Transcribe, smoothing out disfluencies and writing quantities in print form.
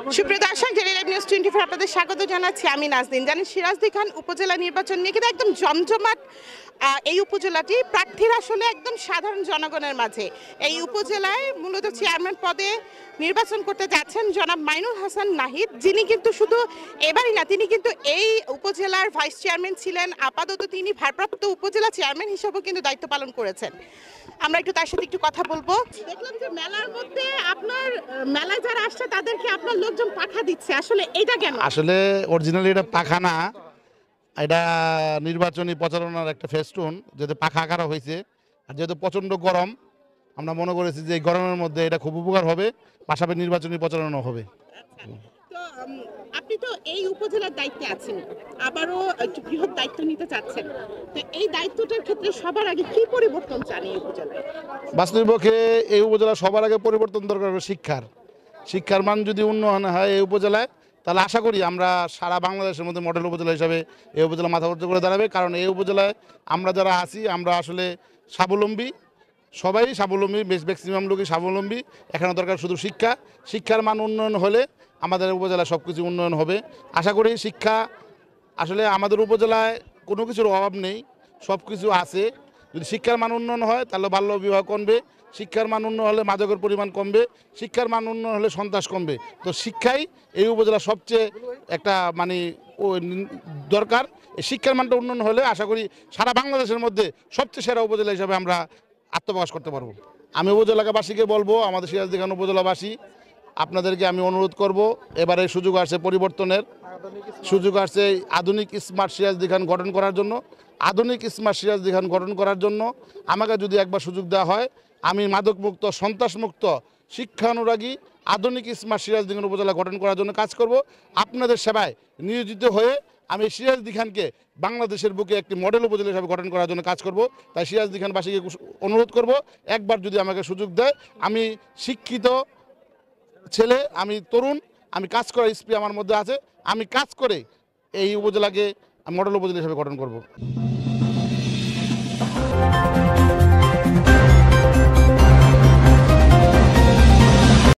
সুপ্রিয় দর্শক, daily live news 24 আপনাদের স্বাগত জানাচ্ছি। আমি নাজনীন। জানেন, সিরাজদি খান উপজেলা নির্বাচন নিয়ে কিন্তু একদম জমজমাট এই উপজেলাটি। প্রার্থীরা আসলে একদম সাধারণ জনগণের মাঝে। এই উপজেলায় মূলত চেয়ারম্যান পদে নির্বাচন করতে যাচ্ছেন জনাব মাইনুল হাসান নাহিদ, যিনি কিন্তু শুধু এবারই না, তিনি কিন্তু এই উপজেলার ভাইস চেয়ারম্যান ছিলেন। আপাতত তিনি ভারপ্রাপ্ত উপজেলা চেয়ারম্যান হিসেবেও কিন্তু দায়িত্ব পালন করেছেন। আমরা একটু তার সাথে একটু কথা বলবো। দেখলাম যে মেলার মধ্যে আপনার মেলায় যারা আসছে তাদেরকে আপনার লোকজন পাঠা দিচ্ছে, আসলে এটা কেন? আসলে অরিজিনালি এটা পাখা না, এটা নির্বাচনী প্রচারণার একটা ফেস্টুন, যেহেতু পাখা আকারা হয়েছে। আর যেহেতু প্রচণ্ড গরম, আমরা মনে করেছি যে এই গরমের মধ্যে এটা খুব উপকার হবে, পাশাপাশি নির্বাচনী প্রচারণা হবে। তো আপনি তো এই উপজেলার দায়িত্বে আছেন, আবারও একটু বৃহৎ দায়িত্ব নিতে চাচ্ছেন। তো এই দায়িত্বটার ক্ষেত্রে সবার আগে কি পরিবর্তন চান এই উপজেলায়? বাস্তবিকপক্ষে এই উপজেলা সবার আগে পরিবর্তন দরকার হবে শিক্ষার মান যদি উন্নয়ন হয় এই উপজেলায়, তাহলে আশা করি আমরা সারা বাংলাদেশের মধ্যে মডেল উপজেলা হিসাবে এই উপজেলা মাথা উঁচু করে দাঁড়াবে। কারণ এই উপজেলায় আমরা যারা আছি, আমরা আসলে স্বাবলম্বী, সবাই স্বাবলম্বী, ম্যাক্সিমাম লোকই স্বাবলম্বী। এখানে দরকার শুধু শিক্ষার মান উন্নয়ন হলে আমাদের উপজেলায় সব কিছু উন্নয়ন হবে। আশা করি শিক্ষা, আসলে আমাদের উপজেলায় কোনো কিছুর অভাব নেই, সব কিছু আছে। যদি শিক্ষার মান উন্নয়ন হয় তাহলে বাল্য বিবাহ কমবে, শিক্ষার মান উন্নয়ন হলে মাদকের পরিমাণ কমবে, শিক্ষার মান উন্নয়ন হলে সন্ত্রাস কমবে। তো শিক্ষাই এই উপজেলার সবচেয়ে একটা দরকার। এই শিক্ষার মানটা উন্নয়ন হলে আশা করি সারা বাংলাদেশের মধ্যে সবচেয়ে সেরা উপজেলা হিসাবে আমরা আত্মপ্রকাশ করতে পারবো। আমি উপজেলাবাসীকে বলবো, আমাদের সিরাজদি খান উপজেলাবাসী, আপনাদেরকে আমি অনুরোধ করব, এবারে সুযোগ আসছে পরিবর্তনের, সুযোগ আসছে আধুনিক স্মার্ট সিরাজদি খান গঠন করার জন্য। আধুনিক স্মার্ট সিরাজদি খান গঠন করার জন্য আমাকে যদি একবার সুযোগ দেওয়া হয়, আমি মাদকমুক্ত, সন্ত্রাসমুক্ত, শিক্ষানুরাগী আধুনিক স্মার্ট সিরাজদি খান উপজেলা গঠন করার জন্য কাজ করব। আপনাদের সেবায় নিয়োজিত হয়ে আমি সিরাজদি খানকে বাংলাদেশের বুকে একটি মডেল উপজেলা হিসাবে গঠন করার জন্য কাজ করব। তাই সিরাজদি খানবাসীকে অনুরোধ করব, একবার যদি আমাকে সুযোগ দেয়, আমি শিক্ষিত ছেলে, আমি তরুণ, আমি কাজ করার স্পিড আমার মধ্যে আছে, আমি কাজ করে এই উপজেলাকে মডেল উপজেলা হিসেবে গঠন করব।